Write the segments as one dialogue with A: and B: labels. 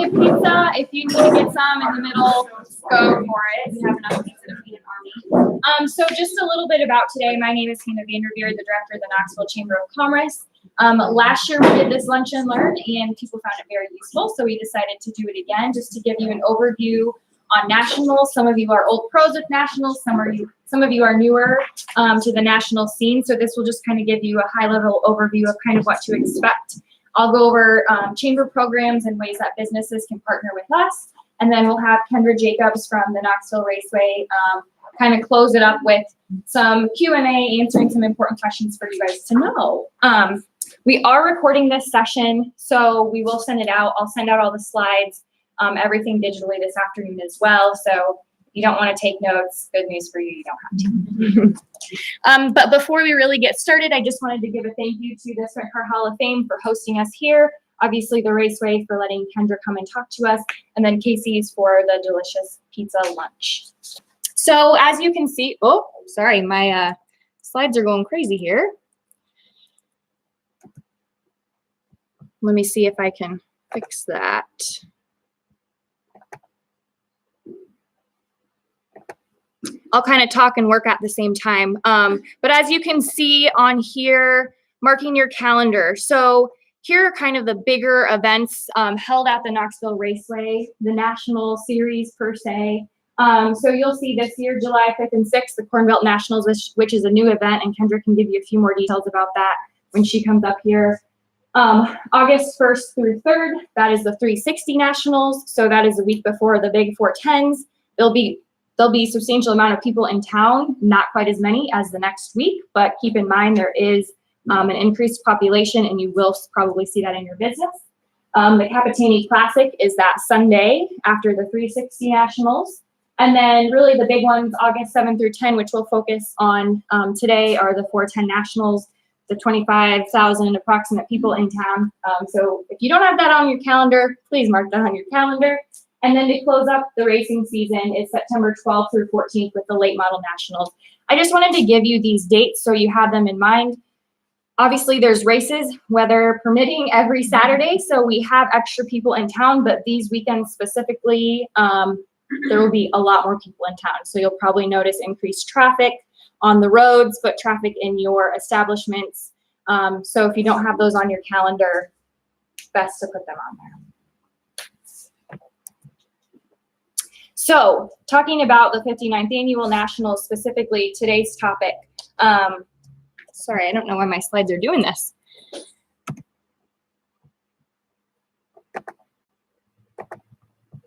A: plenty of pizza. If you need to get some in the middle, go for it. We have enough pizza to feed an army. So just a little bit about today. My name is Hannah Vanderveer, the director of the Knoxville Chamber of Commerce. Last year we did this Lunch and Learn, and people found it very useful, so we decided to do it again just to give you an overview on nationals. Some of you are old pros with nationals, some of you are newer to the national scene, so this will just kind of give you a high-level overview of kind of what to expect. I'll go over chamber programs and ways that businesses can partner with us, and then we'll have Kendra Jacobs from the Knoxville Raceway kind of close it up with some Q&A, answering some important questions for you guys to know. We are recording this session, so we will send it out. I'll send out all the slides, everything digitally this afternoon as well. So if you don't want to take notes, good news for you, you don't have to. But before we really get started, I just wanted to give a thank you to the Sprint Car Hall of Fame for hosting us here. Obviously the Raceway for letting Kendra come and talk to us, and then Casey's for the delicious pizza lunch. So as you can see, oh, sorry, my slides are going crazy here. Let me see if I can fix that. I'll kind of talk and work at the same time. But as you can see on here, marking your calendar. So here are kind of the bigger events held at the Knoxville Raceway, the national series per se. So you'll see this year, July 5th and 6th, the Corn Belt Nationals, which is a new event, and Kendra can give you a few more details about that when she comes up here. August 1st through 3rd, that is the 360 Nationals. So that is the week before the big 410s. There'll be a substantial amount of people in town, not quite as many as the next week, but keep in mind there is an increased population, and you will probably see that in your business. The Capitani Classic is that Sunday after the 360 Nationals. And then really the big ones, August 7 through 10, which we'll focus on today, are the 410 Nationals, the 25,000 approximate people in town. So if you don't have that on your calendar, please mark that on your calendar. And then to close up the racing season is September 12th through 14th with the Late Model Nationals. I just wanted to give you these dates so you have them in mind. Obviously, there's races, weather permitting, every Saturday, so we have extra people in town, but these weekends specifically, there will be a lot more people in town. So you'll probably notice increased traffic on the roads, foot traffic in your establishments. So if you don't have those on your calendar, best to put them on there. So talking about the 59th Annual Nationals, specifically today's topic. Sorry, I don't know why my slides are doing this.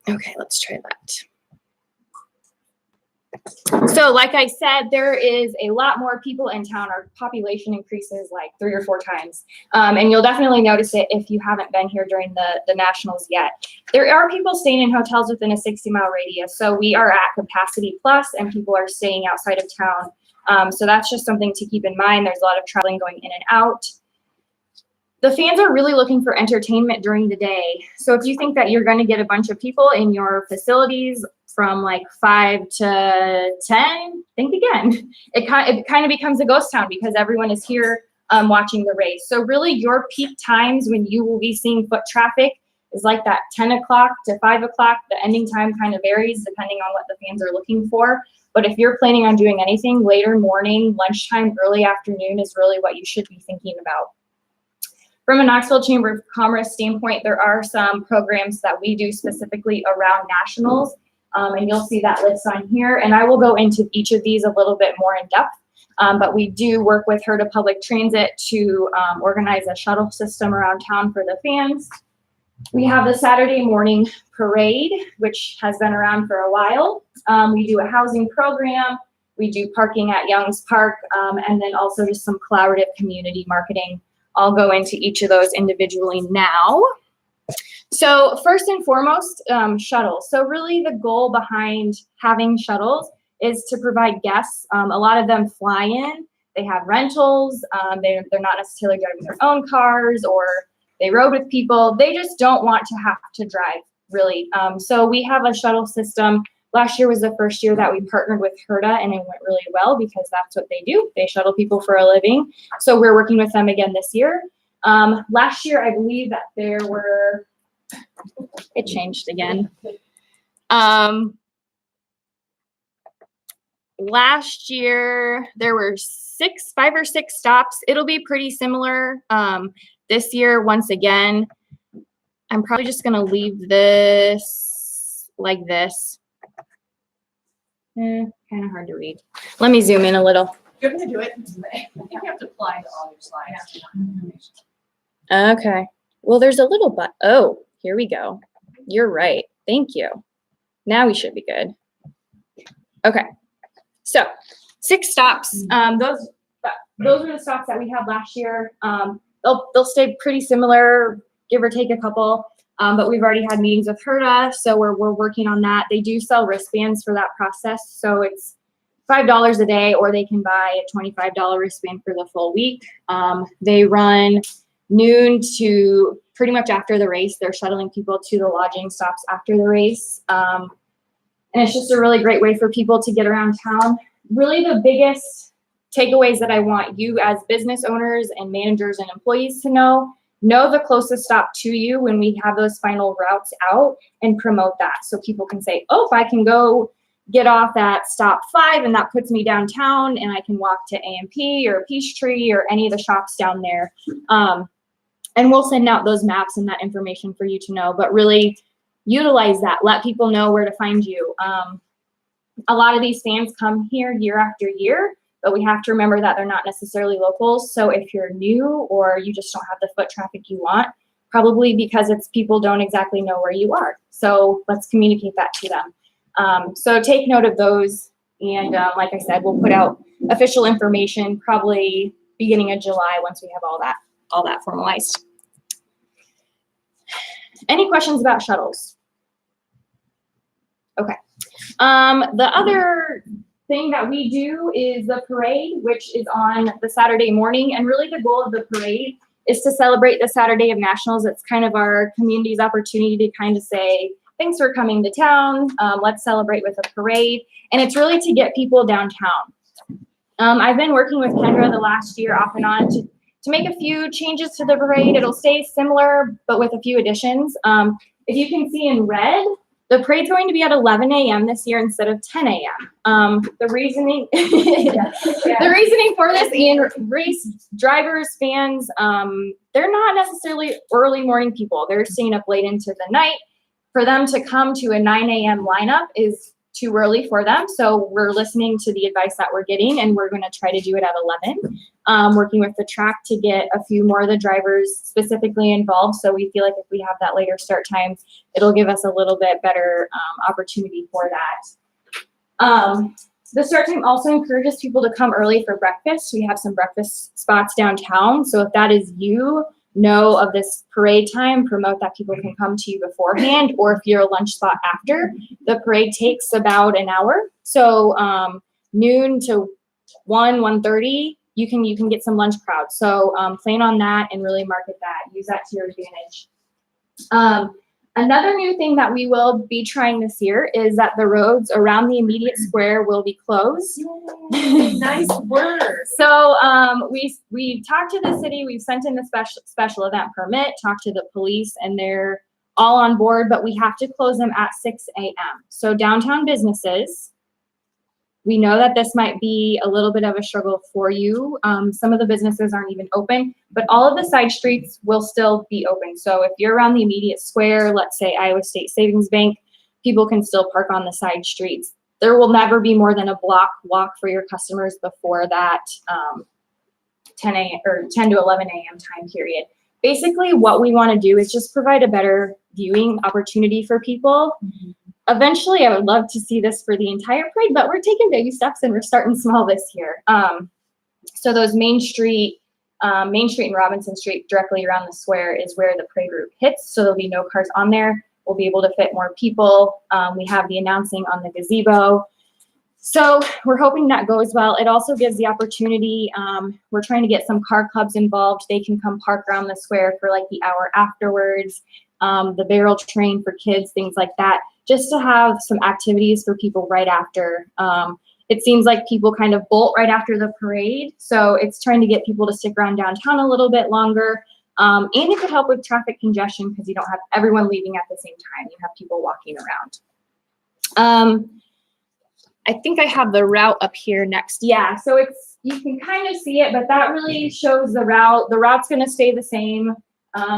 A: Okay, let's try that. So like I said, there is a lot more people in town. Our population increases like 3 or 4 times. And you'll definitely notice it if you haven't been here during the Nationals yet. There are people staying in hotels within a 60-mile radius. So we are at capacity plus, and people are staying outside of town. So that's just something to keep in mind. There's a lot of traveling going in and out. The fans are really looking for entertainment during the day. So if you think that you're going to get a bunch of people in your facilities from like 5 to 10, think again. It kind of becomes a ghost town because everyone is here watching the race. So really your peak times when you will be seeing foot traffic is like that 10 o'clock to 5 o'clock. The ending time kind of varies depending on what the fans are looking for. But if you're planning on doing anything, later morning, lunchtime, early afternoon is really what you should be thinking about. From a Knoxville Chamber of Commerce standpoint, there are some programs that we do specifically around nationals, and you'll see that list on here. And I will go into each of these a little bit more in depth, but we do work with HERTA Public Transit to organize a shuttle system around town for the fans. We have the Saturday morning parade, which has been around for a while. We do a housing program. We do parking at Young's Park, and then also just some collaborative community marketing. I'll go into each of those individually now. So first and foremost, shuttles. So really the goal behind having shuttles is to provide guests. A lot of them fly in, they have rentals, they're not necessarily driving their own cars, or they rode with people. They just don't want to have to drive, really. So we have a shuttle system. Last year was the first year that we partnered with HERTA, and it went really well because that's what they do. They shuttle people for a living. So we're working with them again this year. Last year, I believe that there were it changed again. Last year there were 5 or 6 stops. It'll be pretty similar this year. Once again, I'm probably just gonna leave this like this. Kind of hard to read. Let me zoom in a little.
B: You're gonna do it. I think you have to apply to all your slides.
A: Okay. Well, there's a little but. Oh, here we go. You're right. Thank you. Now we should be good. Okay. So 6 stops. Those were the stops that we had last year. They'll stay pretty similar, give or take a couple. But we've already had meetings with HRDA, so we're working on that. They do sell wristbands for that process, so it's $5 a day, or they can buy a $25 wristband for the full week. They run noon to pretty much after the race. They're shuttling people to the lodging stops after the race. And it's just a really great way for people to get around town. Really the biggest takeaways that I want you as business owners and managers and employees to know the closest stop to you when we have those final routes out, and promote that. So people can say, oh, if I can go get off at stop 5 and that puts me downtown and I can walk to AMP or Peachtree or any of the shops down there. And we'll send out those maps and that information for you to know, but really utilize that. Let people know where to find you. A lot of these fans come here year after year, but we have to remember that they're not necessarily locals. So if you're new or you just don't have the foot traffic you want, probably because it's people don't exactly know where you are. So let's communicate that to them. So take note of those. And like I said, we'll put out official information probably beginning of July once we have all that formalized. Any questions about shuttles? Okay. The other thing that we do is the parade, which is on the Saturday morning. And really the goal of the parade is to celebrate the Saturday of Nationals. It's kind of our community's opportunity to kind of say, thanks for coming to town. Let's celebrate with a parade. And it's really to get people downtown. I've been working with Kendra the last year off and on to make a few changes to the parade. It'll stay similar, but with a few additions. If you can see in red, the parade's going to be at 11 a.m. this year instead of 10 a.m. The reasoning, the reasoning for this, and race drivers, fans, they're not necessarily early morning people. They're staying up late into the night. For them to come to a 9 a.m. lineup is too early for them. So we're listening to the advice that we're getting, and we're going to try to do it at 11, working with the track to get a few more of the drivers specifically involved. So we feel like if we have that later start time, it'll give us a little bit better opportunity for that. The start time also encourages people to come early for breakfast. We have some breakfast spots downtown. So if that is you, know of this parade time, promote that people can come to you beforehand, or if you're a lunch spot after. The parade takes about an hour. So noon to 1:30, you can get some lunch crowds. So plan on that and really market that. Use that to your advantage. Another new thing that we will be trying this year is that the roads around the immediate square will be closed.
B: Nice word.
A: So we talked to the city, we've sent in the special event permit, talked to the police, and they're all on board, but we have to close them at 6 a.m. So downtown businesses, we know that this might be a little bit of a struggle for you. Some of the businesses aren't even open, but all of the side streets will still be open. So if you're around the immediate square, let's say Iowa State Savings Bank, people can still park on the side streets. There will never be more than a block walk for your customers before that 10 to 11 a.m. time period. Basically, what we want to do is just provide a better viewing opportunity for people. Mm-hmm. Eventually, I would love to see this for the entire parade, but we're taking baby steps and we're starting small this year. So those Main Street and Robinson Street directly around the square is where the parade route hits. So there'll be no cars on there. We'll be able to fit more people. We have the announcing on the gazebo. So we're hoping that goes well. It also gives the opportunity, we're trying to get some car clubs involved. They can come park around the square for like the hour afterwards. The barrel train for kids, things like that, just to have some activities for people right after. It seems like people kind of bolt right after the parade. So it's trying to get people to stick around downtown a little bit longer. And it could help with traffic congestion because you don't have everyone leaving at the same time. You have people walking around. I think I have the route up here next. Yeah, so you can kind of see it, but that really shows the route. The route's going to stay the same.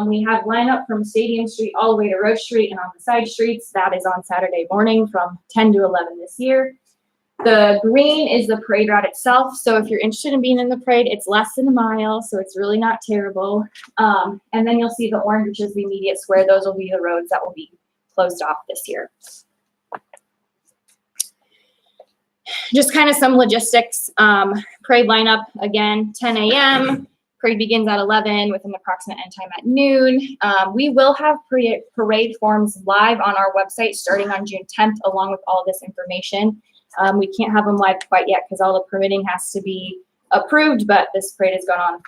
A: We have lineup from Stadium Street all the way to Roche Street and on the side streets. That is on Saturday morning from 10 to 11 this year. The green is the parade route itself. So if you're interested in being in the parade, it's less than a mile, so it's really not terrible. And then you'll see the orange, which is the immediate square. Those will be the roads that will be closed off this year. Just kind of some logistics. Parade lineup, again, 10 a.m. Parade begins at 11 with an approximate end time at noon. We will have parade forms live on our website starting on June 10th, along with all this information. We can't have them live quite yet because all the permitting has to be approved, but this parade has gone on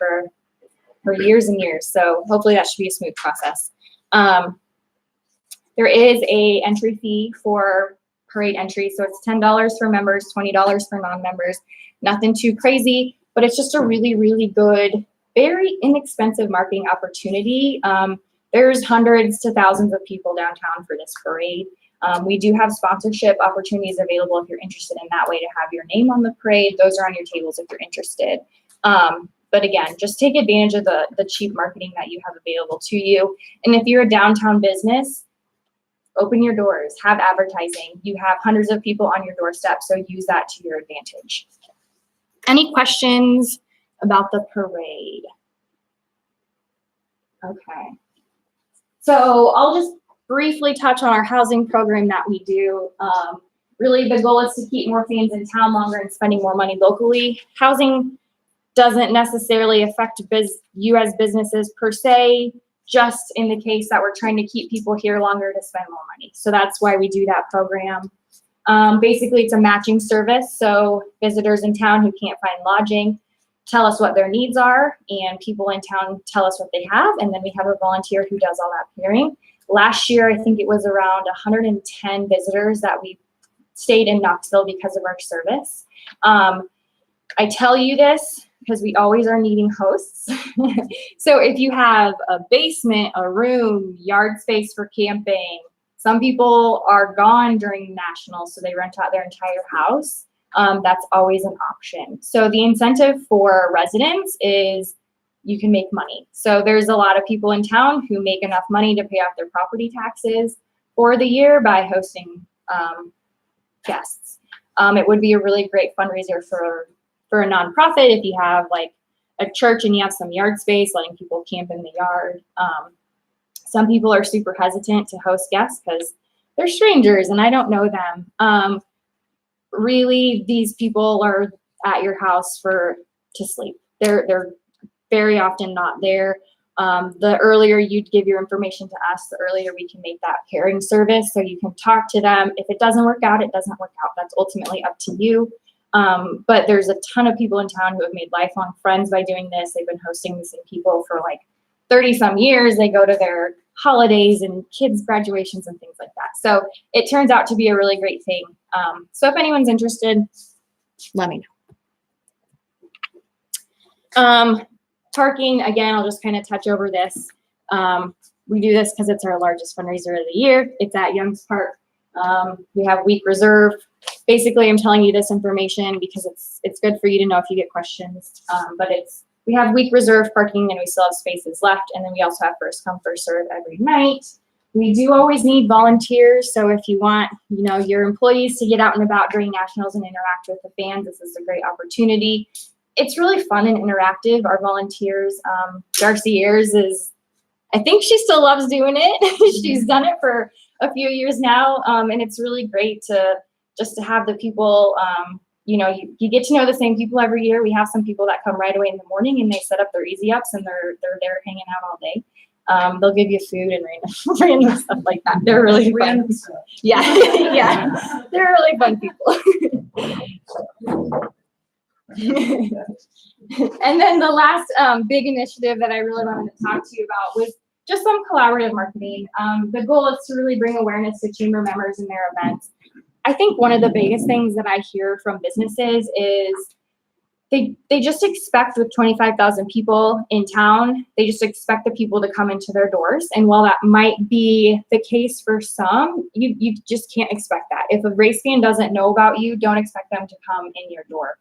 A: for years and years. So hopefully that should be a smooth process. There is a entry fee for parade entry. So it's $10 for members, $20 for non-members. Nothing too crazy, but it's just a really, really good, very inexpensive marketing opportunity. There's hundreds to thousands of people downtown for this parade. We do have sponsorship opportunities available if you're interested in that way to have your name on the parade. Those are on your tables if you're interested. But again, just take advantage of the cheap marketing that you have available to you. And if you're a downtown business, open your doors, have advertising. You have hundreds of people on your doorstep, so use that to your advantage. Any questions about the parade? Okay. So I'll just briefly touch on our housing program that we do. Really, the goal is to keep more fans in town longer and spending more money locally. Housing doesn't necessarily affect you as businesses per se, just in the case that we're trying to keep people here longer to spend more money. So that's why we do that program. Basically, it's a matching service. So visitors in town who can't find lodging tell us what their needs are, and people in town tell us what they have, and then we have a volunteer who does all that pairing. Last year, I think it was around 110 visitors that we stayed in Knoxville because of our service. I tell you this because we always are needing hosts. So if you have a basement, a room, yard space for camping, some people are gone during nationals, so they rent out their entire house. That's always an option. So the incentive for residents is you can make money. So there's a lot of people in town who make enough money to pay off their property taxes for the year by hosting guests. It would be a really great fundraiser for a nonprofit if you have like a church and you have some yard space, letting people camp in the yard. Some people are super hesitant to host guests because they're strangers and I don't know them. Really, these people are at your house to sleep. They're very often not there. The earlier you give your information to us, the earlier we can make that pairing service so you can talk to them. If it doesn't work out, it doesn't work out. That's ultimately up to you. But there's a ton of people in town who have made lifelong friends by doing this. They've been hosting the same people for like 30 some years. They go to their holidays and kids' graduations and things like that. So it turns out to be a really great thing. So if anyone's interested, let me know. Parking, again, I'll just kind of touch over this. We do this because it's our largest fundraiser of the year. It's at Young's Park. We have week reserve. Basically, I'm telling you this information because it's good for you to know if you get questions. But we have week reserve parking and we still have spaces left. And then we also have first come, first serve every night. We do always need volunteers. So if you want, your employees to get out and about during nationals and interact with the fans, this is a great opportunity. It's really fun and interactive. Our volunteers, Darcy Ayers I think she still loves doing it. She's done it for a few years now. And it's really great to have the people, you get to know the same people every year. We have some people that come right away in the morning and they set up their easy ups and they're there hanging out all day. They'll give you food and random stuff like that. They're really fun. Yeah, yeah, they're really fun people. And then the last big initiative that I really wanted to talk to you about was just some collaborative marketing. The goal is to really bring awareness to chamber members and their events. I think one of the biggest things that I hear from businesses is they just expect with 25,000 people in town, they just expect the people to come into their doors. And while that might be the case for some, you just can't expect that. If a race fan doesn't know about you, don't expect them to come in your door.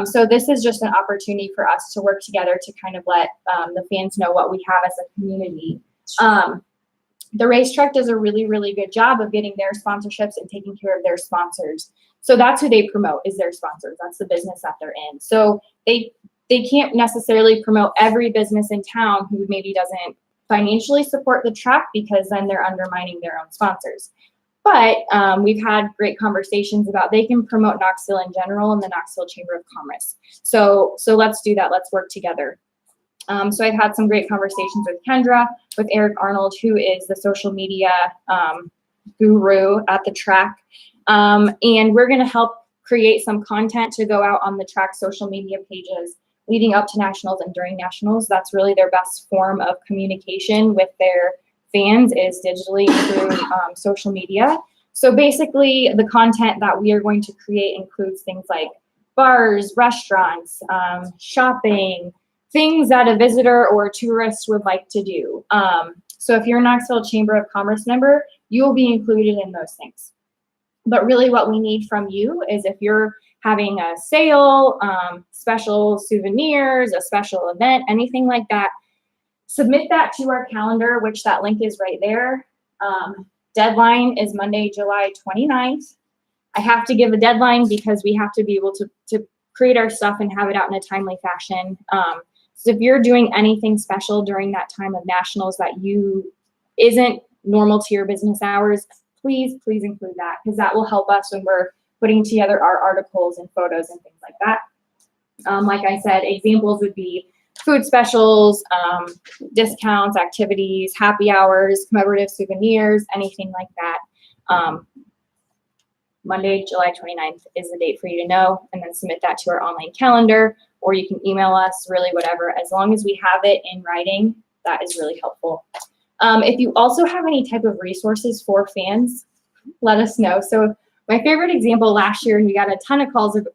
A: So this is just an opportunity for us to work together to kind of let the fans know what we have as a community. The racetrack does a really, really good job of getting their sponsorships and taking care of their sponsors. So that's who they promote, is their sponsors. That's the business that they're in. So they can't necessarily promote every business in town who maybe doesn't financially support the track, because then they're undermining their own sponsors. But we've had great conversations about they can promote Knoxville in general and the Knoxville Chamber of Commerce. So let's do that. Let's work together. So I've had some great conversations with Kendra, with Eric Arnold, who is the social media guru at the track. And we're going to help create some content to go out on the track social media pages leading up to nationals and during nationals. That's really their best form of communication with their fans, is digitally through social media. So basically the content that we are going to create includes things like bars, restaurants, shopping, things that a visitor or a tourist would like to do. So if you're a Knoxville Chamber of Commerce member, you will be included in those things. But really what we need from you is, if you're having a sale, special souvenirs, a special event, anything like that, submit that to our calendar, which that link is right there. Deadline is Monday, July 29th. I have to give a deadline because we have to be able to create our stuff and have it out in a timely fashion. So if you're doing anything special during that time of nationals that isn't normal to your business hours, please include that, because that will help us when we're putting together our articles and photos and things like that. Like I said, examples would be food specials, discounts, activities, happy hours, commemorative souvenirs, anything like that. Monday, July 29th is the date for you to know, and then submit that to our online calendar, or you can email us, really whatever. As long as we have it in writing, that is really helpful. If you also have any type of resources for fans, let us know. So my favorite example last year, and we got a ton of calls of,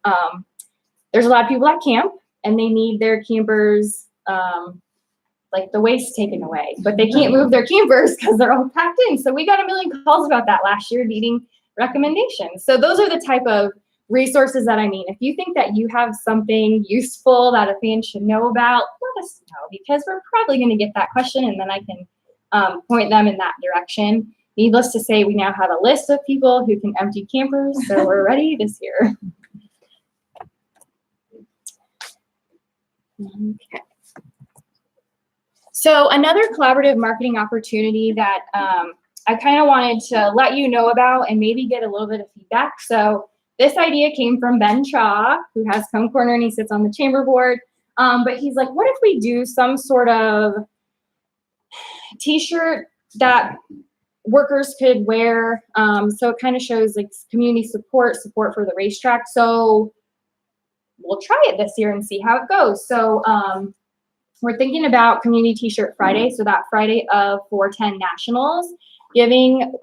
A: there's a lot of people at camp and they need their campers, like the waste taken away, but they can't move their campers because they're all packed in. So we got a million calls about that last year, needing recommendations. So those are the type of resources that I mean. If you think that you have something useful that a fan should know about, let us know, because we're probably going to get that question, and then I can point them in that direction. Needless to say, we now have a list of people who can empty campers, so we're ready this year. Okay. So another collaborative marketing opportunity that I kind of wanted to let you know about and maybe get a little bit of feedback. So this idea came from Ben Chaw, who has Cone Corner and he sits on the chamber board. But he's like, what if we do some sort of t-shirt that workers could wear? So it kind of shows like community support for the racetrack. So we'll try it this year and see how it goes. So we're thinking about Community T-shirt Friday. So that Friday of 410 Nationals, giving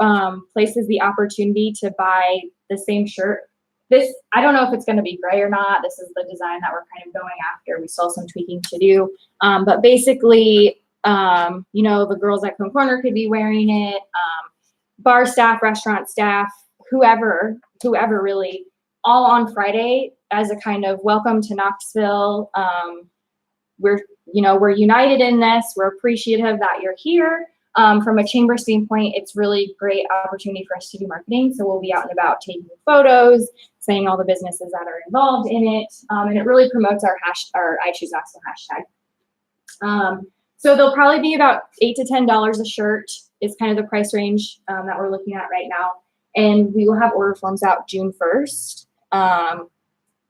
A: places the opportunity to buy the same shirt. This, I don't know if it's going to be gray or not. This is the design that we're kind of going after. We still have some tweaking to do. But basically, you know, the girls at Cone Corner could be wearing it, bar staff, restaurant staff, whoever really, all on Friday as a kind of welcome to Knoxville. We're united in this. We're appreciative that you're here. From a chamber standpoint, it's really great opportunity for us to do marketing. So we'll be out and about taking photos, saying all the businesses that are involved in it. And it really promotes our I Choose Knoxville hashtag. So they'll probably be about $8 to $10 a shirt is kind of the price range that we're looking at right now. And we will have order forms out June 1st.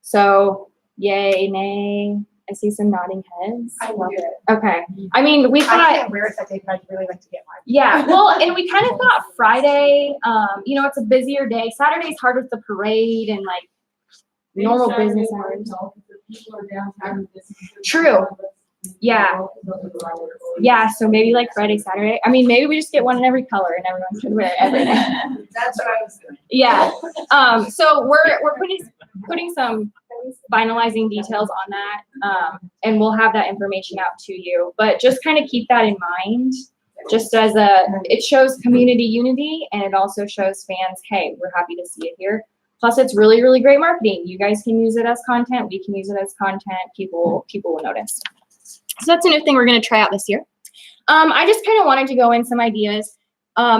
A: So yay, nay. I see some nodding heads.
B: I love it.
A: Okay. I mean, we thought.
B: I can't wear it that day, but I'd really like to get one.
A: Yeah. Well, and we kind of thought Friday, it's a busier day. Saturday's hard with the parade and like normal business hours. True. Yeah. Yeah. So maybe like Friday, Saturday. I mean, maybe we just get one in every color and everyone can wear it every day.
B: That's what I was doing.
A: Yeah. So we're putting some. finalizing details on that, and we'll have that information out to you. But just kind of keep that in mind, just as it shows community unity, and it also shows fans, hey, we're happy to see it here. Plus, it's really, really great marketing. You guys can use it as content. We can use it as content. People will notice. So that's a new thing we're going to try out this year. I just kind of wanted to go in some ideas.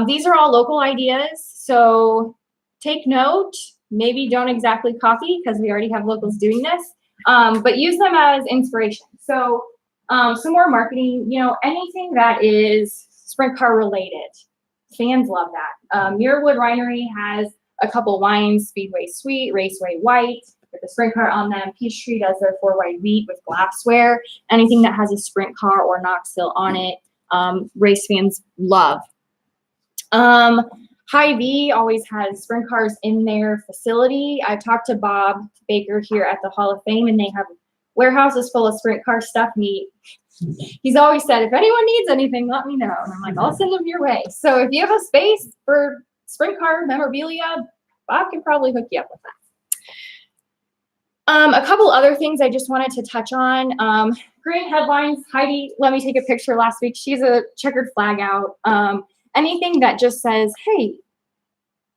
A: These are all local ideas, so take note. Maybe don't exactly copy because we already have locals doing this, but use them as inspiration. So some more marketing, anything that is sprint car related. Fans love that. Muirwood Winery has a couple wines, Speedway Sweet, Raceway White, with the sprint car on them. Peachtree does their 4 white wheat with glassware. Anything that has a sprint car or Knoxville on it, race fans love. Hy-Vee always has sprint cars in their facility. I talked to Bob Baker here at the Hall of Fame, and they have warehouses full of sprint car stuff. He's always said, if anyone needs anything, let me know. And I'm like, I'll send them your way. So if you have a space for sprint car memorabilia, Bob can probably hook you up with that. A couple other things I just wanted to touch on. Great headlines. Heidi let me take a picture last week. She's a checkered flag out. Anything that just says, hey,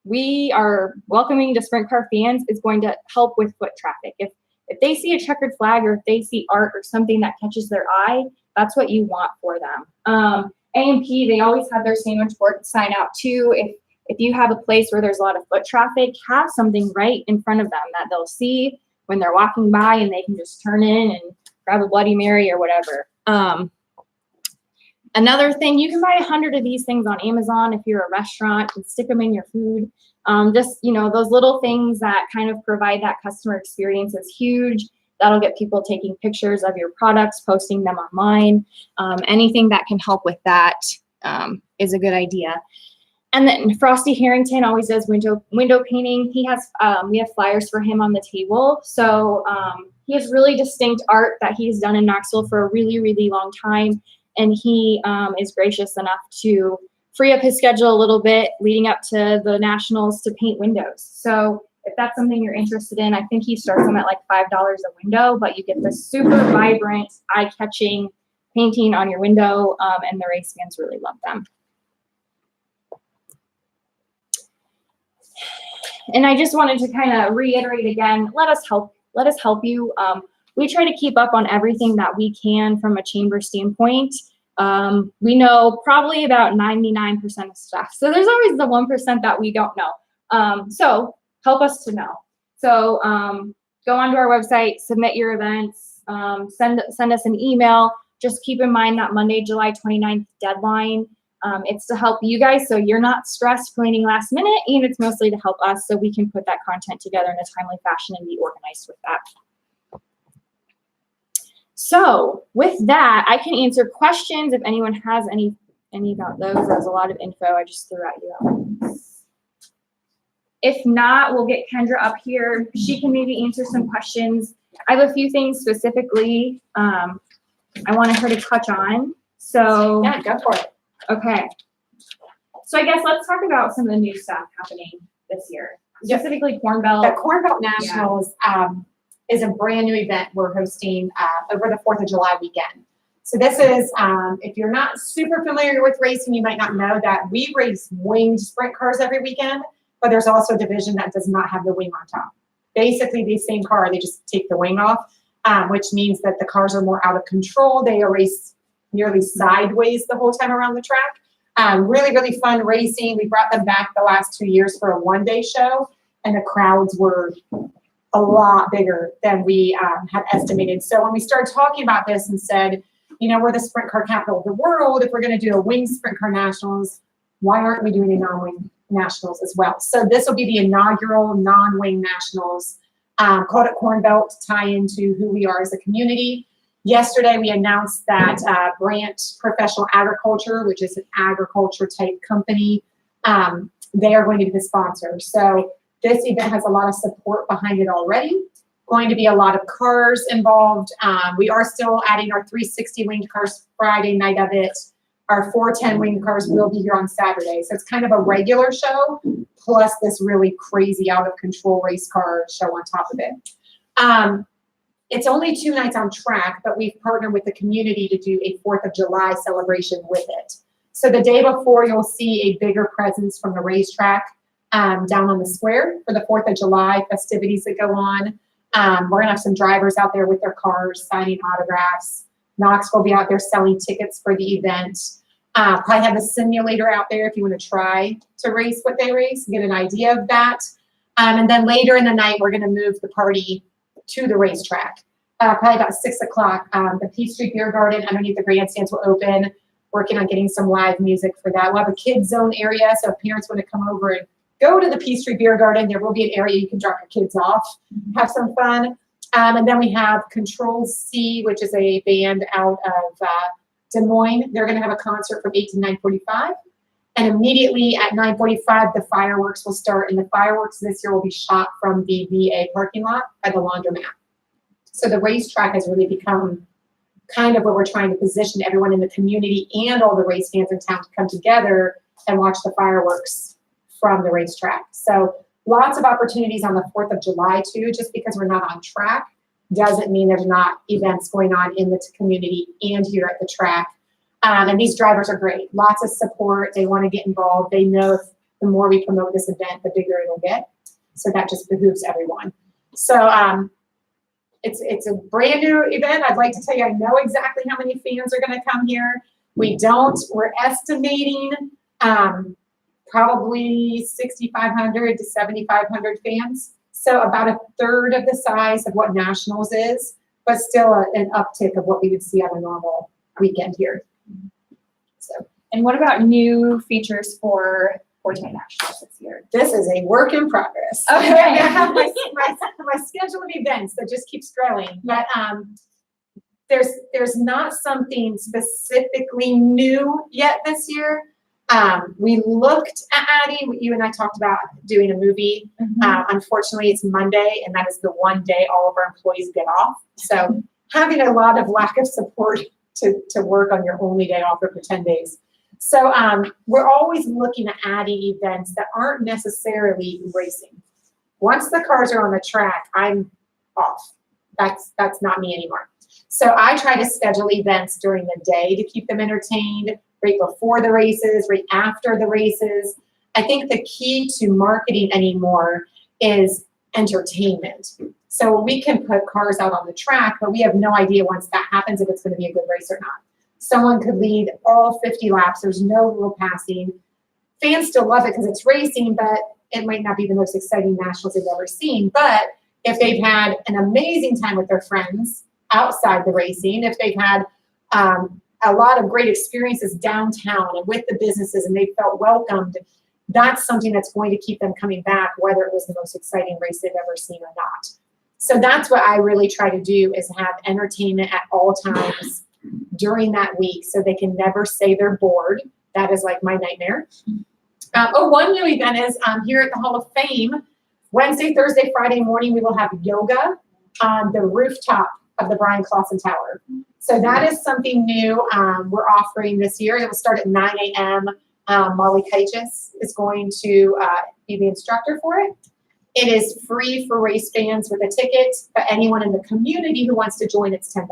A: we are welcoming to sprint car fans is going to help with foot traffic. If they see a checkered flag or if they see art or something that catches their eye, that's what you want for them. A&P, they always have their sandwich board sign out too. If you have a place where there's a lot of foot traffic, have something right in front of them that they'll see when they're walking by, and they can just turn in and grab a Bloody Mary or whatever. Another thing, you can buy 100 of these things on Amazon if you're a restaurant and stick them in your food. Just, those little things that kind of provide that customer experience is huge. That'll get people taking pictures of your products, posting them online. Anything that can help with that is a good idea. And then Frosty Harrington always does window painting. We have flyers for him on the table. So he has really distinct art that he's done in Knoxville for a really, really long time. And he is gracious enough to free up his schedule a little bit leading up to the Nationals to paint windows. So if that's something you're interested in, I think he starts them at like $5 a window, but you get this super vibrant, eye-catching painting on your window, and the race fans really love them. And I just wanted to kind of reiterate again, let us help you. We try to keep up on everything that we can from a chamber standpoint. We know probably about 99% of stuff. So there's always the 1% that we don't know. So help us to know. So go onto our website, submit your events, send us an email. Just keep in mind that Monday, July 29th deadline. It's to help you guys so you're not stressed planning last minute, and it's mostly to help us so we can put that content together in a timely fashion and be organized with that. So with that, I can answer questions if anyone has any about those. There's a lot of info I just threw at you. If not, we'll get Kendra up here. She can maybe answer some questions. I have a few things specifically I wanted her to touch on. So
C: Yeah, go for it.
A: Okay. So I guess let's talk about some of the new stuff happening this year, specifically Corn Belt.
C: The Corn Belt Nationals is a brand new event we're hosting over the 4th of July weekend. So this is, if you're not super familiar with racing, you might not know that we race winged sprint cars every weekend, but there's also a division that does not have the wing on top. Basically, the same car, they just take the wing off, which means that the cars are more out of control. They are raced nearly sideways the whole time around the track. Really, really fun racing. We brought them back the last 2 years for a one-day show, and the crowds were a lot bigger than we had estimated. So when we started talking about this and said, we're the sprint car capital of the world, if we're going to do a wing sprint car nationals, why aren't we doing a non-wing nationals as well? So this will be the inaugural non-wing nationals, called it Corn Belt, to tie into who we are as a community. Yesterday, we announced that Brant Professional Agriculture, which is an agriculture type company, they are going to be the sponsor. So this event has a lot of support behind it already. Going to be a lot of cars involved. We are still adding our 360 winged cars Friday night of it. Our 410 winged cars will be here on Saturday. So it's kind of a regular show, plus this really crazy out of control race car show on top of it. It's only 2 nights on track, but we've partnered with the community to do a 4th of July celebration with it. So the day before, you'll see a bigger presence from the racetrack down on the square for the 4th of July festivities that go on. We're gonna have some drivers out there with their cars signing autographs. Knox will be out there selling tickets for the event. Probably have a simulator out there if you want to try to race what they race, get an idea of that. And then later in the night, we're going to move the party to the racetrack. Probably about 6 o'clock. The Peace Street Beer Garden underneath the grandstands will open. Working on getting some live music for that. We'll have a kids zone area, so if parents want to come over and go to the Peace Street Beer Garden, there will be an area you can drop your kids off, have some fun. And then we have Control C, which is a band out of Des Moines. They're going to have a concert from 8 to 9:45. And immediately at 9:45, the fireworks will start. And the fireworks this year will be shot from the VA parking lot by the laundromat. So the racetrack has really become kind of where we're trying to position everyone in the community and all the race fans in town to come together and watch the fireworks from the racetrack. So lots of opportunities on the 4th of July too. Just because we're not on track doesn't mean there's not events going on in the community and here at the track. And these drivers are great. Lots of support. They want to get involved. They know if the more we promote this event, the bigger it'll get. So that just behooves everyone. So it's a brand new event. I'd like to tell you, I know exactly how many fans are going to come here. We don't. We're estimating probably 6,500 to 7,500 fans. So about a third of the size of what Nationals is, but still an uptick of what we would see on a normal weekend here. So,
A: And what about new features for Forte Nationals this year?
C: this is a work in progress.
A: Okay.
C: I have my schedule of events that just keeps growing, but there's not something specifically new yet this year. We looked at adding, you and I talked about doing a movie. Unfortunately, it's Monday, and that is the one day all of our employees get off. So having a lot of lack of support to work on your only day off for 10 days. So we're always looking at adding events that aren't necessarily racing. Once the cars are on the track, I'm off. That's not me anymore. So I try to schedule events during the day to keep them entertained, right before the races, right after the races. I think the key to marketing anymore is entertainment. So we can put cars out on the track, but we have no idea once that happens if it's going to be a good race or not. Someone could lead all 50 laps. There's no rule passing. Fans still love it because it's racing, but it might not be the most exciting nationals they've ever seen. But if they've had an amazing time with their friends outside the racing, if they've had a lot of great experiences downtown and with the businesses and they felt welcomed, that's something that's going to keep them coming back, whether it was the most exciting race they've ever seen or not. So that's what I really try to do, is have entertainment at all times during that week so they can never say they're bored. That is like my nightmare. One new event is here at the Hall of Fame. Wednesday, Thursday, Friday morning, we will have yoga on the rooftop of the Brian Clausen Tower. So that is something new we're offering this year. It will start at 9 a.m. Molly Kaichis is going to be the instructor for it. It is free for race fans with a ticket, but anyone in the community who wants to join, it's $10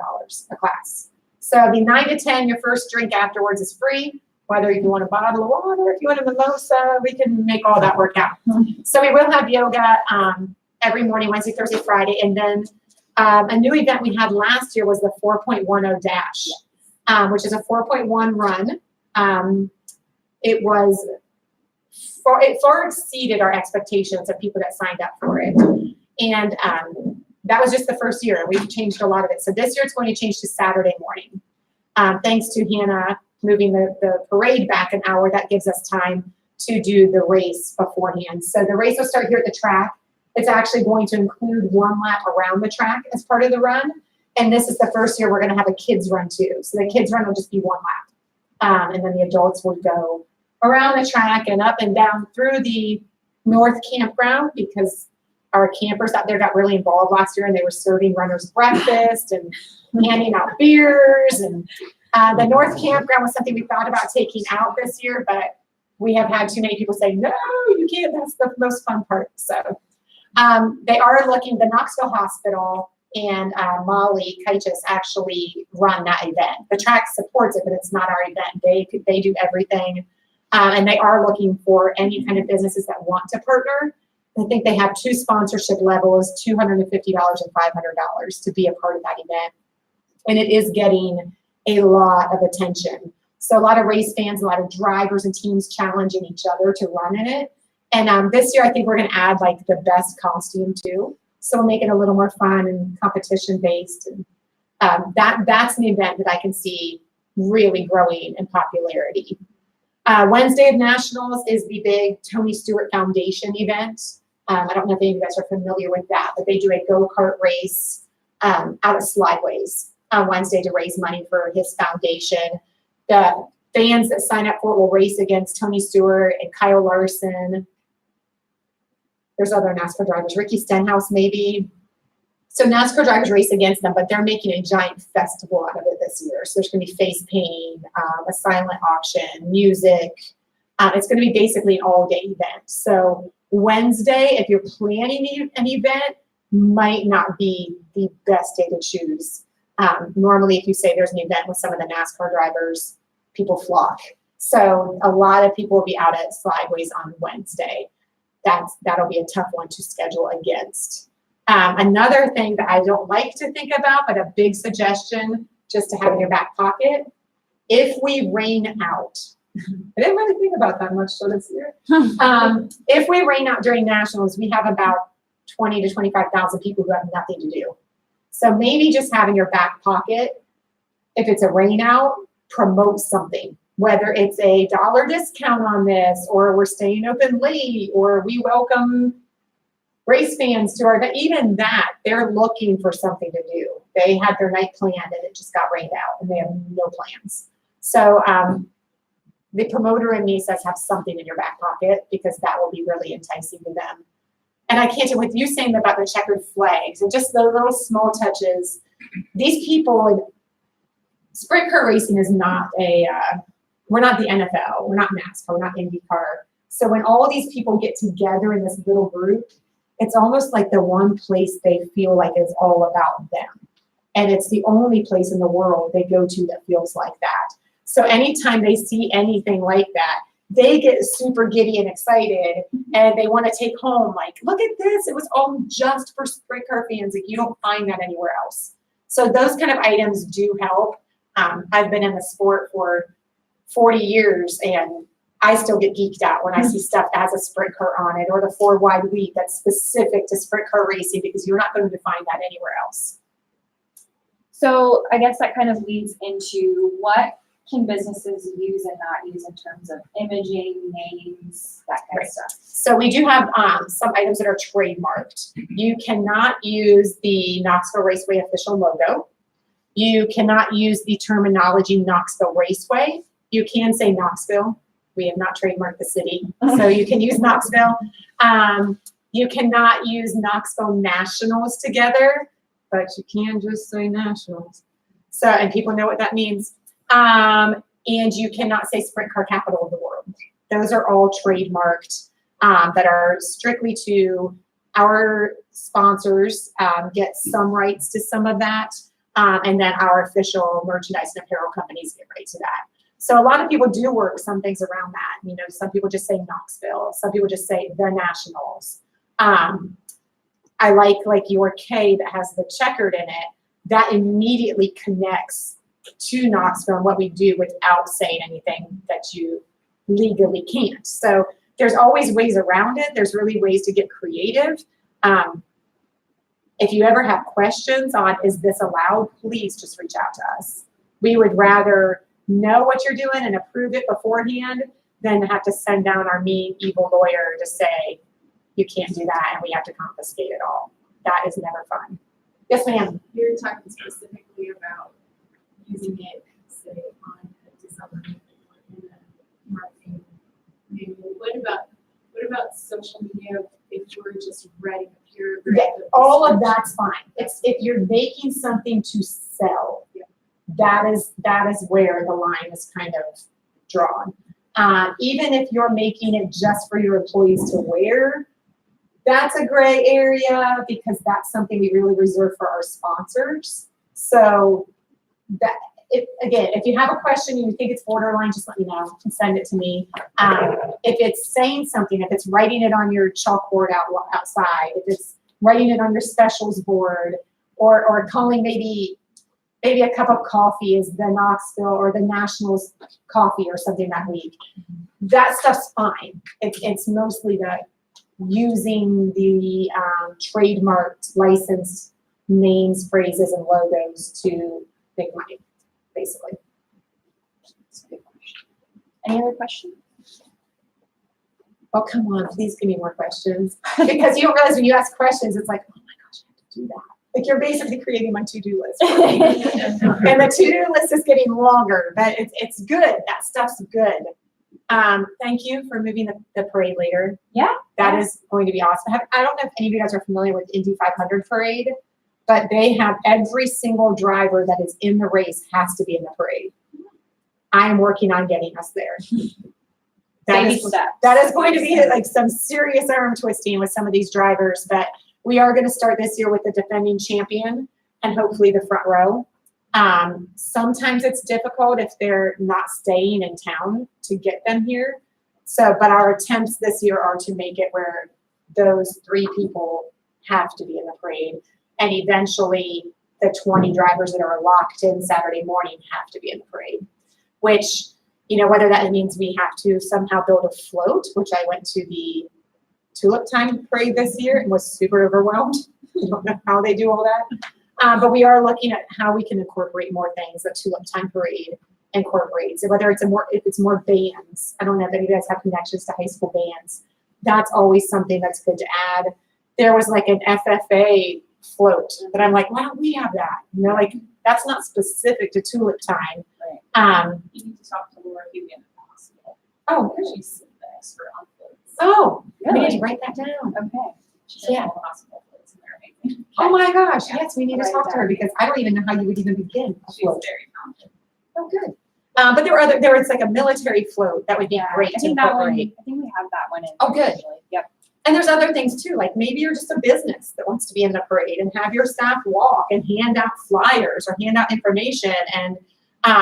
C: a class. So it'll be 9 to 10. Your first drink afterwards is free. Whether you want a bottle of water, if you want a mimosa, we can make all that work out. So we will have yoga every morning, Wednesday, Thursday, Friday. And then a new event we had last year was the 4.10 dash, which is a 4.1 run. It far exceeded our expectations of people that signed up for it. And that was just the first year. We've changed a lot of it. So this year it's going to change to Saturday morning. Thanks to Hannah moving the parade back an hour, that gives us time to do the race beforehand. So the race will start here at the track. It's actually going to include one lap around the track as part of the run. And this is the first year we're going to have a kids run too. So the kids run will just be one lap. And then the adults will go around the track and up and down through the North Campground, because our campers out there got really involved last year and they were serving runners breakfast and handing out beers. And the North Campground was something we thought about taking out this year, but we have had too many people say, no, you can't. That's the most fun part. So they are looking, the Knoxville Hospital and Molly Kaitis actually run that event. The track supports it, but it's not our event. They do everything, and they are looking for any kind of businesses that want to partner. I think they have 2 sponsorship levels, $250 and $500 to be a part of that event. And it is getting a lot of attention. So a lot of race fans, a lot of drivers and teams challenging each other to run in it. And this year, I think we're going to add like the best costume too. So we'll make it a little more fun and competition based. And that's an event that I can see really growing in popularity. Wednesday of Nationals is the big Tony Stewart Foundation event. I don't know if any of you guys are familiar with that, but they do a go-kart race out of Slideways on Wednesday to raise money for his foundation. The fans that sign up for it will race against Tony Stewart and Kyle Larson. There's other NASCAR drivers, Ricky Stenhouse maybe. So NASCAR drivers race against them, but they're making a giant festival out of it this year. So there's going to be face painting, a silent auction, music. It's going to be basically an all-day event. So Wednesday, if you're planning an event, might not be the best day to choose. Normally, if you say there's an event with some of the NASCAR drivers, people flock. So a lot of people will be out at Slideways on Wednesday. That'll be a tough one to schedule against. Another thing that I don't like to think about, but a big suggestion just to have in your back pocket, if we rain out, I didn't really think about that much so this year. If we rain out during Nationals, we have about 20 to 25,000 people who have nothing to do. So maybe just having your back pocket, if it's a rain out, promote something, whether it's a $1 discount on this, or we're staying open late, or we welcome race fans to our event. Even that, they're looking for something to do. They had their night planned and it just got rained out and they have no plans. So the promoter in me says have something in your back pocket because that will be really enticing to them. And I can't, with you saying about the checkered flags and just the little small touches, these people, sprint car racing is not we're not the NFL, we're not NASCAR, we're not IndyCar. So when all these people get together in this little group, it's almost like the one place they feel like is all about them. And it's the only place in the world they go to that feels like that. So anytime they see anything like that, they get super giddy and excited and they want to take home, like, look at this. It was all just for sprint car fans. Like, you don't find that anywhere else. So those kind of items do help. I've been in the sport for 40 years and I still get geeked out when I see stuff that has a sprint car on it or the 4 wide wheat that's specific to sprint car racing because you're not going to find that anywhere else.
A: So I guess that kind of leads into what can businesses use and not use in terms of imaging, names, that kind of stuff?
C: So we do have some items that are trademarked. You cannot use the Knoxville Raceway official logo. You cannot use the terminology Knoxville Raceway. You can say Knoxville. We have not trademarked the city, so you can use Knoxville. You cannot use Knoxville Nationals together, but you can just say Nationals. So, and people know what that means. And you cannot say Sprint Car Capital of the World. Those are all trademarked that are strictly to our sponsors, get some rights to some of that, and then our official merchandise and apparel companies get rights to that. So a lot of people do work some things around that. You know, some people just say Knoxville. Some people just say the Nationals. I like your K that has the checkered in it. That immediately connects to Knoxville and what we do without saying anything that you legally can't. So there's always ways around it. There's really ways to get creative. If you ever have questions on, is this allowed, please just reach out to us. We would rather know what you're doing and approve it beforehand than have to send down our mean, evil lawyer to say, you can't do that and we have to confiscate it all. That is never fun. Yes, ma'am.
B: You're talking specifically about using it, say, on a design in a marketing manual. What about social media if we're just writing a paragraph?
C: Yeah, all of that's fine. It's if you're making something to sell, that is where the line is kind of drawn. Even if you're making it just for your employees to wear, That's a gray area because that's something we really reserve for our sponsors. So that, if you have a question and you think it's borderline, just let me know and send it to me. If it's saying something, if it's writing it on your chalkboard outside, if it's writing it on your specials board, or calling maybe a cup of coffee is the Knoxville or the Nationals coffee or something that week, that stuff's fine. It's mostly the using the trademarked licensed names, phrases, and logos to make money, basically.
A: Any other questions?
C: Oh, come on, please give me more questions. Because you don't realize when you ask questions, it's like, oh my gosh, I have to do that. Like you're basically creating my to-do list. And the to-do list is getting longer, but it's good. That stuff's good. Thank you for moving the parade later.
A: Yeah.
C: That is going to be awesome. I don't know if any of you guys are familiar with Indy 500 parade, but they have every single driver that is in the race has to be in the parade. I am working on getting us there. That is going to be like some serious arm twisting with some of these drivers, but we are going to start this year with the defending champion and hopefully the front row. Sometimes it's difficult if they're not staying in town to get them here. So, but our attempts this year are to make it where those 3 people have to be in the parade. And eventually the 20 drivers that are locked in Saturday morning have to be in the parade, which, you know, whether that means we have to somehow build a float, which I went to the Tulip Time parade this year and was super overwhelmed. I don't know how they do all that. But we are looking at how we can incorporate more things that Tulip Time parade incorporates. And whether if it's more bands. I don't know if any of you guys have connections to high school bands. That's always something that's good to add. There was like an FFA float that I'm like, why don't we have that? You know, like that's not specific to Tulip Time.
B: Right. You need to talk to Laura Huey at the hospital.
C: Oh,
B: She's the expert on floats.
C: oh, we
A: Really?
C: need to write that down.
A: Okay.
B: She does all the hospital floats and they're amazing.
C: Oh my gosh, yes, we need to
A: Write
C: talk
A: it
C: to her
A: down.
C: because I don't even know how you would even begin a
B: She's
C: float.
B: very talented.
C: Oh, good. But there was like a military float that would be great
A: I
C: to
A: think that one.
C: incorporate.
A: I think we have that one in.
C: Oh, good.
A: actually. Yep.
C: And there's other things too, like maybe you're just a business that wants to be in the parade and have your staff walk and hand out flyers or hand out information and,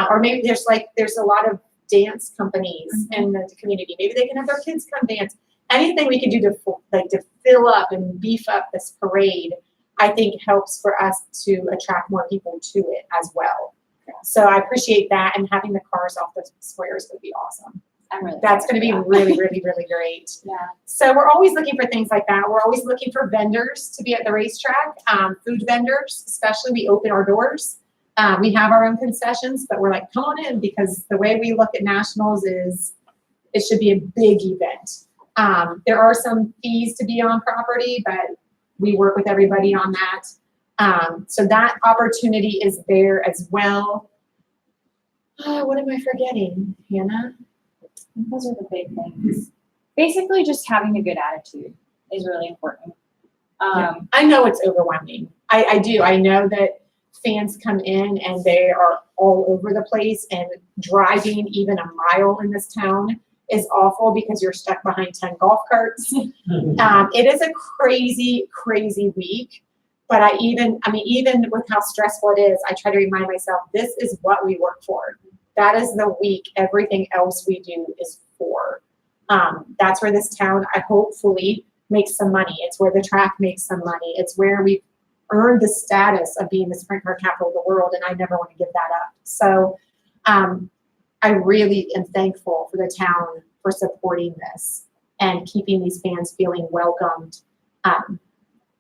C: or maybe there's a lot of dance companies in the community. Maybe they can have their kids come dance. Anything we can do to fill up and beef up this parade, I think helps for us to attract more people to it as well. So I appreciate that, and having the cars off the square is going to be awesome.
A: I'm really.
C: That's going to be
A: excited.
C: really, really, really great.
A: Yeah.
C: So we're always looking for things like that. We're always looking for vendors to be at the racetrack, food vendors, especially. We open our doors. We have our own concessions, but we're like, come on in, because the way we look at nationals is it should be a big event. There are some fees to be on property, but we work with everybody on that. So that opportunity is there as well. What am I forgetting, Hannah?
A: Those are the big things. Basically, just having a good attitude is really important.
C: I know it's overwhelming. I do. I know that fans come in and they are all over the place, and driving even a mile in this town is awful because you're stuck behind 10 golf carts. It is a crazy, crazy week. But even with how stressful it is, I try to remind myself, this is what we work for. That is the week everything else we do is for. That's where this town, I hopefully, makes some money. It's where the track makes some money. It's where we've earned the status of being the sprint car capital of the world, and I never want to give that up. So I really am thankful for the town for supporting this and keeping these fans feeling welcomed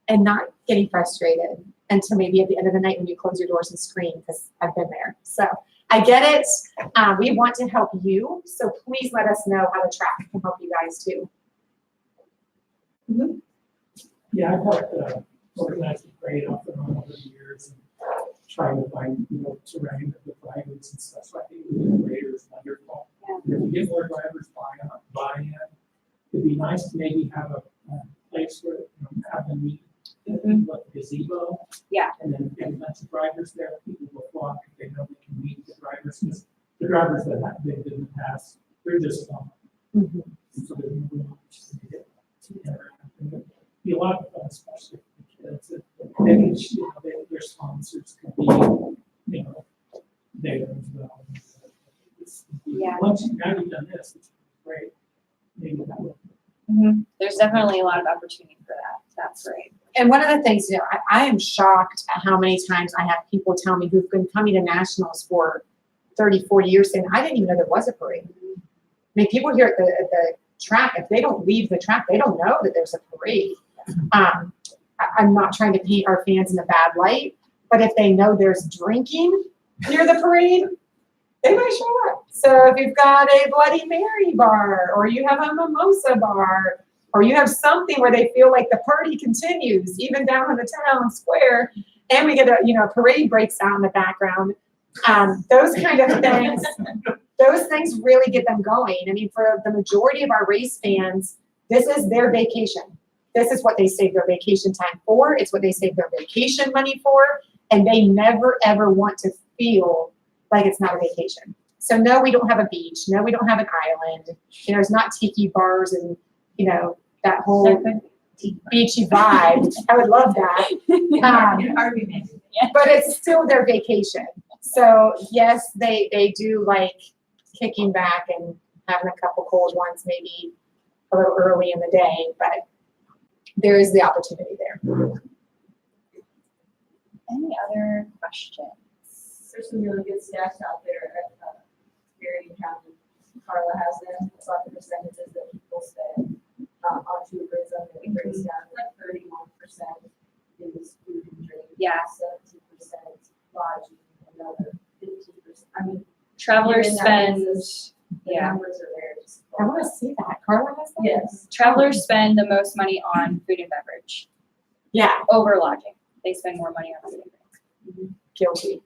C: and not getting frustrated until maybe at the end of the night when you close your doors and scream, because I've been there. So I get it. We want to help you. So please let us know how the track can help you guys too.
D: Yeah, I've helped organize the parade off and on over the years and trying to find, terrain of the drivers and stuff. So I think the parade is wonderful. And if we get more drivers buy in, it'd be nice to maybe have a place where have them meet. Like a gazebo.
A: Yeah.
D: And then get a bunch of drivers there. People will flock if they know they can meet the drivers. Because the drivers that have been in the past, they're just gone. So there's no real opportunity to get together. a lot of fun, especially for the kids. And, you know, their sponsors can be, you know, there as well.
A: Yeah.
D: Once now you've done this, it's great. Maybe that will.
A: There's definitely a lot of opportunity for that. That's great.
C: And one of the things, you know, I am shocked at how many times I have people tell me who've been coming to nationals for 30, 40 years saying, I didn't even know there was a parade. I mean, people here at the track, if they don't leave the track, they don't know that there's a parade. I'm not trying to paint our fans in a bad light, but if they know there's drinking near the parade, they might show up. So if you've got a Bloody Mary bar, or you have a mimosa bar, or you have something where they feel like the party continues, even down in the town square, and we get a, you know, a parade breaks out in the background, those kind of things, those things really get them going. I mean, for the majority of our race fans, this is their vacation. This is what they save their vacation time for. It's what they save their vacation money for. And they never, ever want to feel like it's not a vacation. So no, we don't have a beach. No, we don't have an island. There's not tiki bars and, you know, that whole beachy vibe. I would love that. But it's still their vacation. So yes, they do like kicking back and having a couple cold ones, maybe a little early in the day, but there is the opportunity there.
A: Any other questions?
B: There's some really good stats out there at Marion County. Carla has them. It's like the percentages that people spend on tourism. It breaks down like 31% is food and drink.
A: Yeah.
B: 17% lodging, another 15%. I mean,
A: Travelers
B: given that
A: spend,
B: the
A: yeah.
B: numbers are there. Just
C: I want to see that. Carla has that?
B: Yes.
A: Travelers spend the most money on food and beverage
C: Yeah,
A: over lodging. They spend more money on food and beverage.
C: guilty.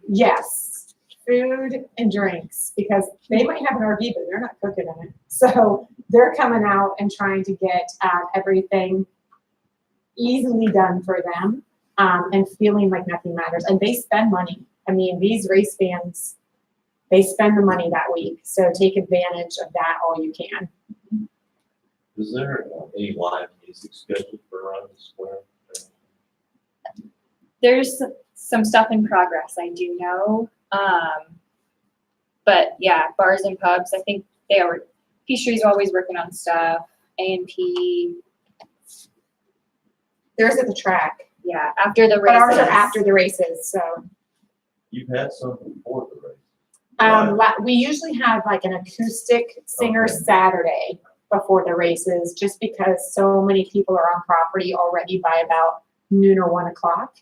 C: Yes, food and drinks, because they might have an RV, but they're not cooking in it. So they're coming out and trying to get everything easily done for them, and feeling like nothing matters. And they spend money. I mean, these race fans, they spend the money that week. So take advantage of that all you can.
E: Is there any live music scheduled for around the square?
A: There's some stuff in progress, I do know. But yeah, bars and pubs, I think they are, Peachtree's always working on stuff. A&P,
C: Theirs at the track,
A: yeah, after the
C: but ours
A: races.
C: are after the races. So
E: You've had some before the race.
C: we usually have like an acoustic singer
E: Okay.
C: Saturday before the races, just because so many people are on property already by about noon or 1 o'clock.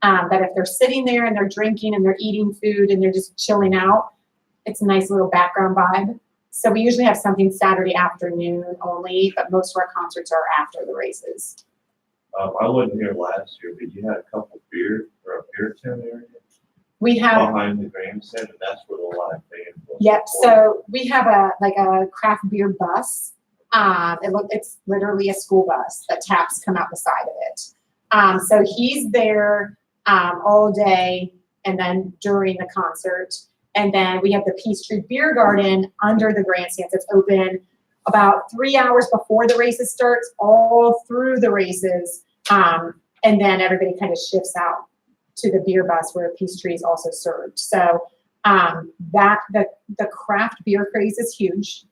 C: That if they're sitting there and they're drinking and they're eating food and they're just chilling out, it's a nice little background vibe. So we usually have something Saturday afternoon only, but most of our concerts are after the races.
E: I wasn't here last year, but you had a couple beer tent area
C: We have,
E: behind the grandstand, and that's where the live band was.
C: yep, so we have a craft beer bus. It's literally a school bus that taps come out the side of it. So he's there all day and then during the concert. And then we have the Peachtree Beer Garden under the grandstands. It's open about 3 hours before the races starts, all through the races. And then everybody kind of shifts out to the beer bus where Peachtree is also served. So the craft beer craze is huge.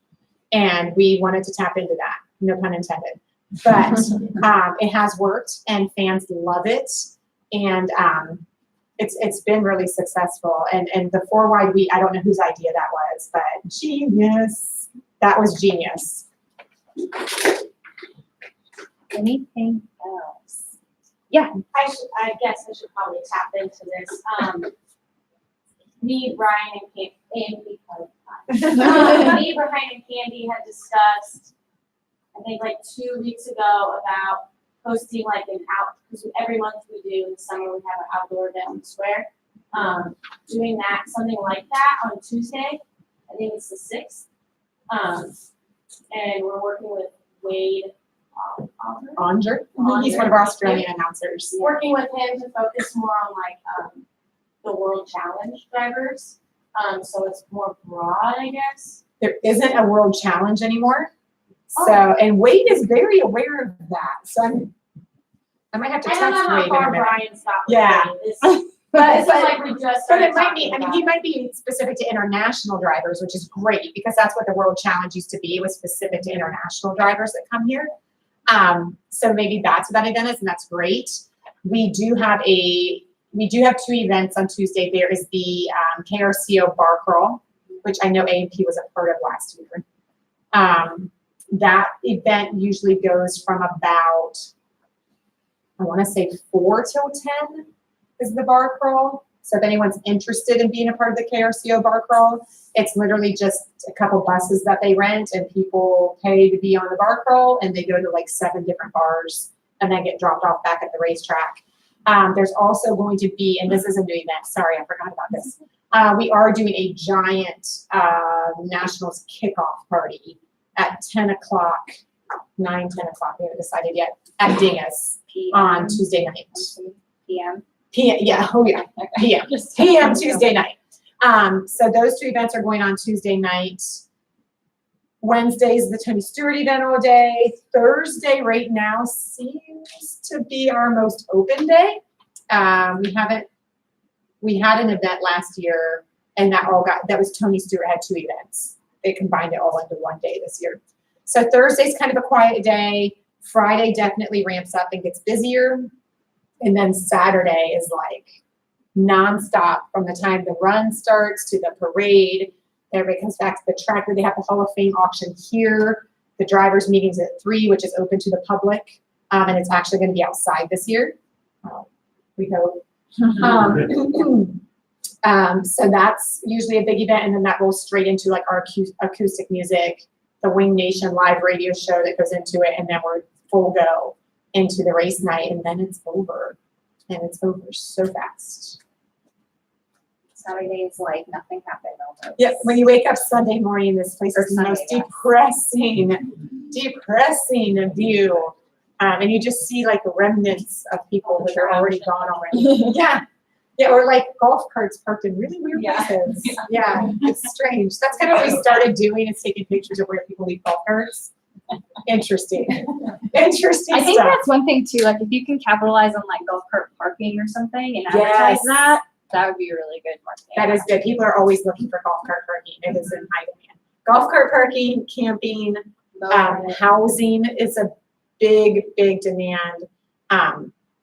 C: And we wanted to tap into that, no pun intended. But it has worked and fans love it. And it's been really successful. And the 4 wide, I don't know whose idea that was, but genius. That was genius.
A: Anything else?
F: I guess I should probably tap into this. Me, Brian, and Candy, me, Brian, and Candy had discussed, I think like 2 weeks ago, about hosting like an because every month we do in the summer, we have an outdoor event in the square. Doing that, something like that on Tuesday, I think it's the 6th. And we're working with Wade
C: Onger. He's one of our Australian announcers.
F: working with him to focus more on like the World Challenge drivers. So it's more broad, I guess.
C: There isn't a world challenge anymore. So, and Wade is very aware of that, so I might have to
F: I don't
C: text
F: know
C: Wade
F: how
C: in a
F: far
C: minute.
F: Brian's got with
C: Yeah.
F: this.
C: But,
F: This is like we just
C: but
F: started
C: it might be,
F: talking
C: I mean,
F: about
C: he might be specific to international drivers, which is great, because that's what the World Challenge used to be, was specific to international drivers that come here. So maybe that's what that event is, and that's great. We do have two events on Tuesday. There is the KRCO Bar Crawl, which I know A&P was a part of last year. That event usually goes from about, I want to say 4 till 10 is the bar crawl. So if anyone's interested in being a part of the KRCO bar crawl, it's literally just a couple buses that they rent, and people pay to be on the bar crawl, and they go to like 7 different bars and then get dropped off back at the racetrack. There's also going to be, and this is a new event, sorry, I forgot about this. We are doing a giant Nationals kickoff party at 10 o'clock, 10 o'clock, we haven't decided yet, at Dingus on Tuesday night.
A: PM.
C: PM, yeah, oh yeah, PM, PM Tuesday night. So those 2 events are going on Tuesday night. Wednesday is the Tony Stewart event all day. Thursday right now seems to be our most open day. We had an event last year, and that was Tony Stewart had 2 events. They combined it all into one day this year. So Thursday's kind of a quiet day. Friday definitely ramps up and gets busier. And then Saturday is like nonstop from the time the run starts to the parade. Everybody comes back to the track where they have the Hall of Fame auction here. The drivers' meeting's at 3, which is open to the public. And it's actually going to be outside this year. We hope. So that's usually a big event. And then that rolls straight into like our acoustic music, the Wing Nation live radio show that goes into it. And then we're full go into the race night, and then it's over. And it's over so fast.
A: Saturday is like nothing happened almost.
C: Yep, when you wake up Sunday morning, this place
A: Or
C: is the most
A: Sunday,
C: depressing view. And you just see like remnants of people that are already gone already. Yeah. Yeah, or like golf carts parked in really weird
A: Yeah.
C: places. Yeah, it's strange. That's kind of what we started doing, is taking pictures of where people leave golf carts. Interesting. Interesting
A: I think
C: stuff.
A: that's one thing too, like if you can capitalize on like golf cart parking or something and advertise
C: Yes.
A: that would be really good marketing.
C: That is good. People are always looking for golf cart parking. It is in high demand. Golf cart parking, camping, housing is a big demand.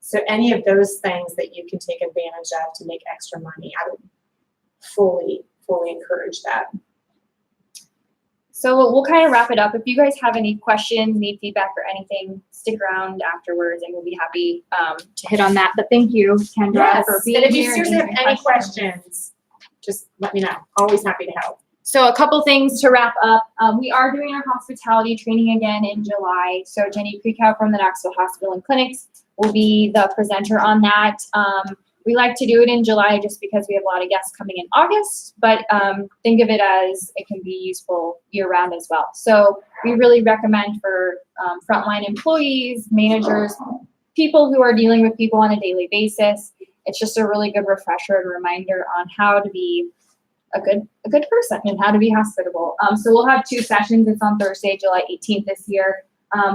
C: So any of those things that you can take advantage of to make extra money, I would fully encourage that.
A: So we'll kind of wrap it up. If you guys have any questions, need feedback or anything, stick around afterwards and we'll be happy to hit on that. But thank you, Kendra,
C: Yes,
A: for
C: and
A: being
C: if you
A: here.
C: seriously have
A: answering
C: any questions, just let me know. Always happy to help.
A: So a couple things to wrap up. We are doing our hospitality training again in July. So Jenny Kreekow from the Knoxville Hospital and Clinics will be the presenter on that. We like to do it in July just because we have a lot of guests coming in August, but think of it as it can be useful year-round as well. So we really recommend for frontline employees, managers, people who are dealing with people on a daily basis. It's just a really good refresher and reminder on how to be a good person and how to be hospitable. So we'll have 2 sessions. It's on Thursday, July 18th this year.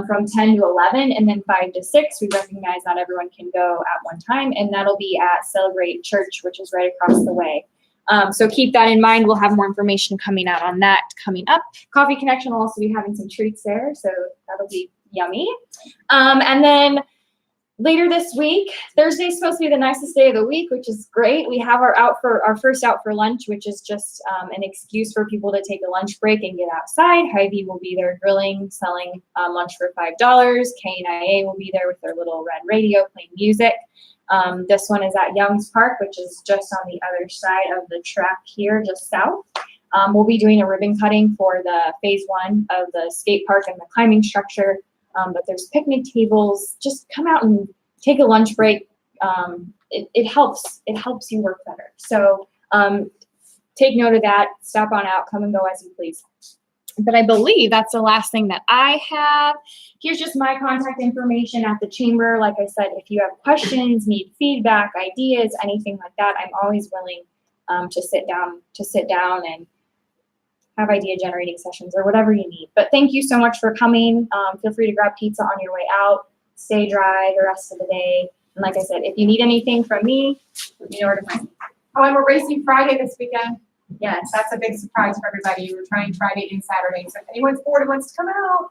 A: From 10 to 11 and then 5 to 6. We recognize not everyone can go at one time, and that'll be at Celebrate Church, which is right across the way. So keep that in mind. We'll have more information coming out on that coming up. Coffee Connection will also be having some treats there, so that'll be yummy. And then later this week, Thursday is supposed to be the nicest day of the week, which is great. We have our first out for lunch, which is just an excuse for people to take a lunch break and get outside. Hy-Vee will be there grilling, selling lunch for $5. KNIA will be there with their little red radio playing music. This one is at Young's Park, which is just on the other side of the track here, just south. We'll be doing a ribbon cutting for the phase 1 of the skate park and the climbing structure. But there's picnic tables. Just come out and take a lunch break. It helps you work better. So take note of that. Stop on out. Come and go as you please. But I believe that's the last thing that I have. Here's just my contact information at the chamber. Like I said, if you have questions, need feedback, ideas, anything like that, I'm always willing to sit down and have idea generating sessions or whatever you need. But thank you so much for coming. Feel free to grab pizza on your way out. Stay dry the rest of the day. And like I said, if you need anything from me, you know where to find me.
C: Oh, and we're racing Friday this weekend. Yes, that's a big surprise for everybody. We're trying Friday and Saturday. So if anyone's bored and wants to come out,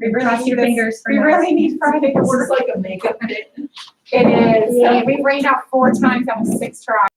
C: we really
A: Cross
C: need
A: your
C: this.
A: fingers for
C: We
A: that.
C: really need Friday to
B: This
C: work.
B: is like a makeup day.
C: It is.
A: Yeah.
C: I mean, we've rained out 4 times out of 6 tries.